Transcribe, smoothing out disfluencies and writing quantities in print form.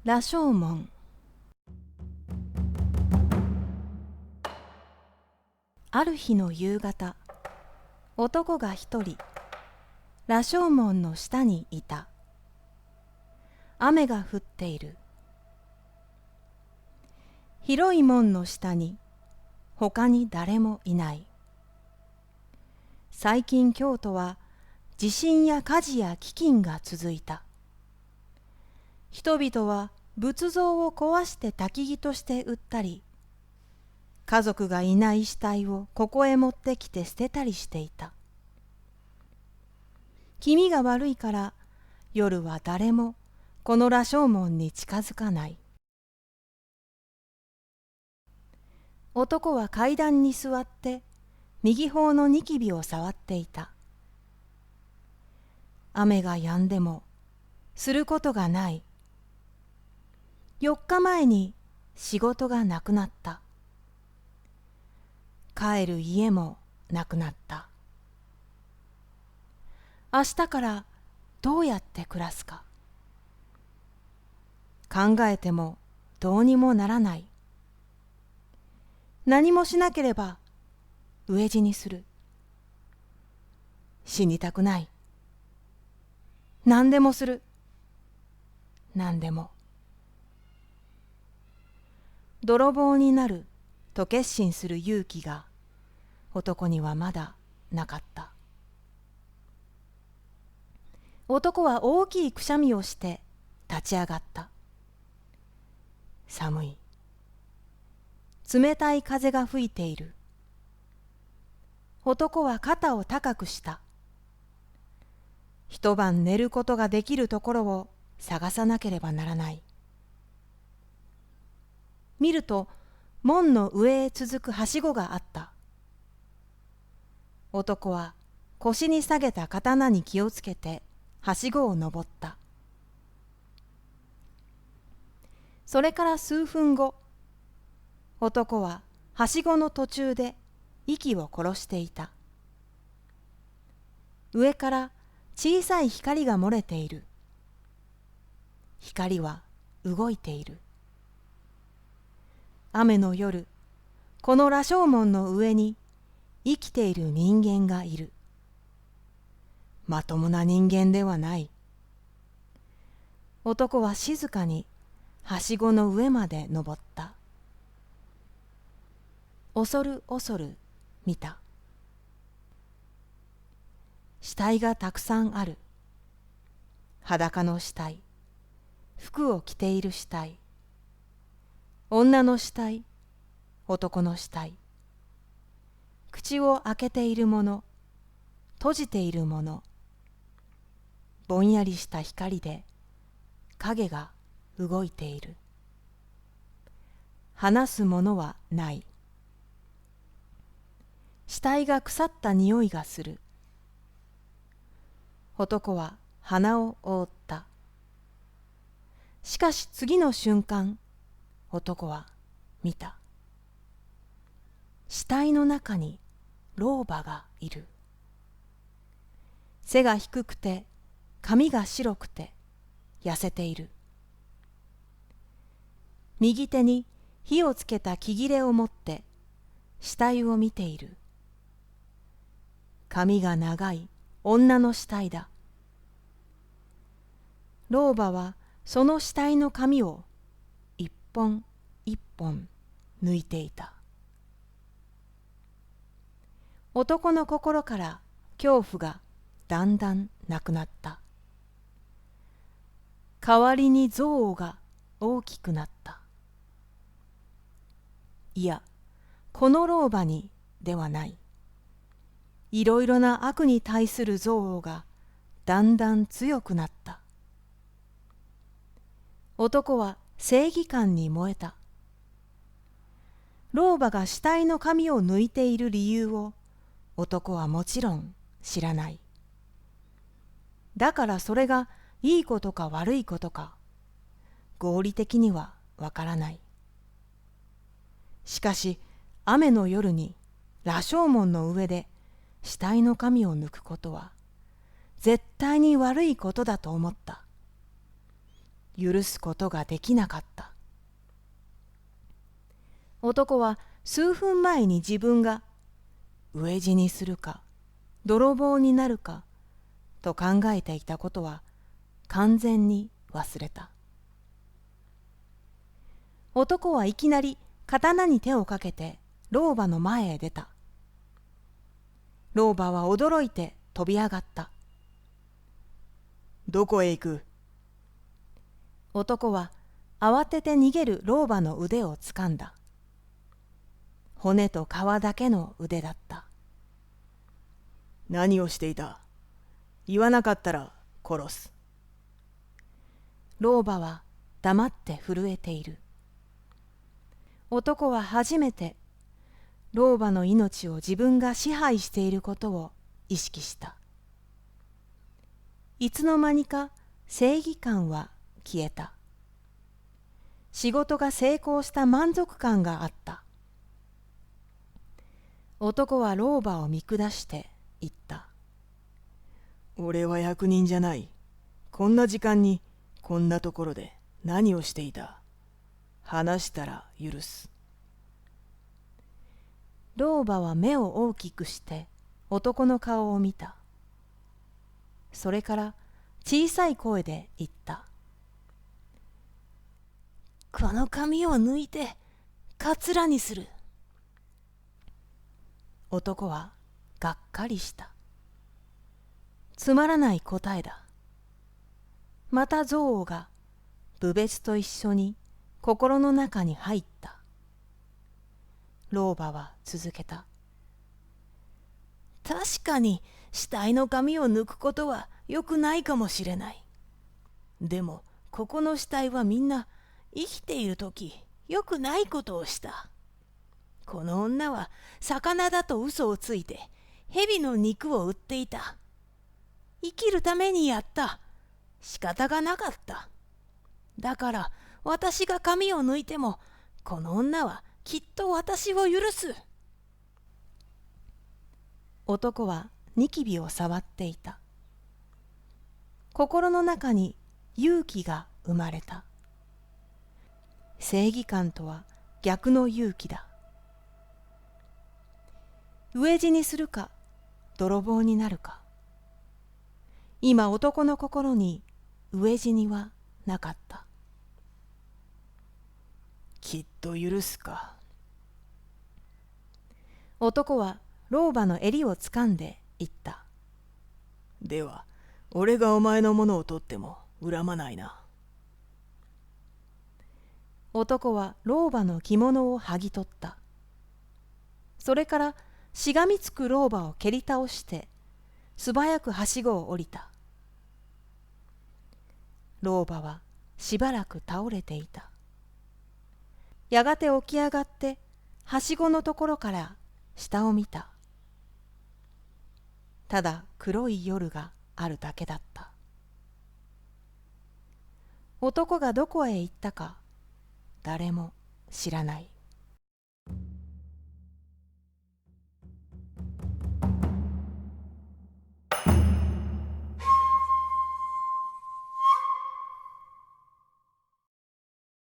羅生門。ある日の夕方、男が一人羅生門の下にいた。雨が降っている。広い門の下に他に誰もいない。最近京都は地震や火事や飢饉が続いた。人々は仏像を壊して焚き木として売ったり、家族がいない死体をここへ持ってきて捨てたりしていた。気味が悪いから夜は誰もこの羅生門に近づかない。男は階段に座って右方のニキビを触っていた。雨が止んでもすることがない。4日前に仕事がなくなった。帰る家もなくなった。明日からどうやって暮らすか。考えてもどうにもならない。何もしなければ飢え死にする。死にたくない。何でもする。何でも。泥棒になると決心する勇気が男にはまだなかった。男は大きいくしゃみをして立ち上がった。寒い。冷たい風が吹いている。男は肩を高くした。一晩寝ることができるところを探さなければならない。見ると門の上へ続くはしごがあった。男は腰に下げた刀に気をつけてはしごを登った。それから数分後、男ははしごの途中で息を殺していた。上から小さい光が漏れている。光は動いている。雨の夜、この羅生門の上に生きている人間がいる。まともな人間ではない。男は静かにはしごの上まで登った。恐る恐る見た。死体がたくさんある。裸の死体、服を着ている死体、女の死体、男の死体、口を開けているもの、閉じているもの、ぼんやりした光で影が動いている。話すものはない。死体が腐った匂いがする。男は鼻を覆った。しかし次の瞬間、男は見た。死体の中に老婆がいる。背が低くて髪が白くて痩せている。右手に火をつけた木切れを持って死体を見ている。髪が長い女の死体だ。老婆はその死体の髪を一本一本抜いていた。男の心から恐怖がだんだんなくなった。代わりに憎悪が大きくなった。いや、この老婆にではない。いろいろな悪に対する憎悪がだんだん強くなった。男は正義感に燃えた。老婆が死体の髪を抜いている理由を男はもちろん知らない。だからそれがいいことか悪いことか合理的にはわからない。しかし雨の夜に羅生門の上で死体の髪を抜くことは絶対に悪いことだと思った。許すことができなかった。男は数分前に自分が飢え死にするか泥棒になるかと考えていたことは完全に忘れた。男はいきなり刀に手をかけて老婆の前へ出た。老婆は驚いて飛び上がった。どこへ行く？男は慌てて逃げる老婆の腕をつかんだ。骨と皮だけの腕だった。何をしていた？言わなかったら殺す。老婆は黙って震えている。男は初めて老婆の命を自分が支配していることを意識した。いつの間にか正義感は消えた。仕事が成功した満足感があった。男は老婆を見下して言った。俺は役人じゃない。こんな時間にこんなところで何をしていた？話したら許す。老婆は目を大きくして男の顔を見た。それから小さい声で言った。この髪を抜いてカツラにする。男はがっかりした。つまらない答えだ。また憎悪が侮蔑と一緒に心の中に入った。老婆は続けた。確かに死体の髪を抜くことはよくないかもしれない。でもここの死体はみんな生きているときよくないことをした。この女は魚だと嘘をついて蛇の肉を売っていた。生きるためにやった。仕方がなかった。だから私が髪を抜いてもこの女はきっと私を許す。男はニキビを触っていた。心の中に勇気が生まれた。正義感とは逆の勇気だ。飢え死にするか泥棒になるか。今男の心に飢え死にはなかった。きっと許すか。男は老婆の襟をつかんで言った。では俺がお前のものを取っても恨まないな。男は老婆の着物を剥ぎ取った。それからしがみつく老婆を蹴り倒して素早くはしごを降りた。老婆はしばらく倒れていた。やがて起き上がってはしごのところから下を見た。ただ黒い夜があるだけだった。男がどこへ行ったか誰も知らない。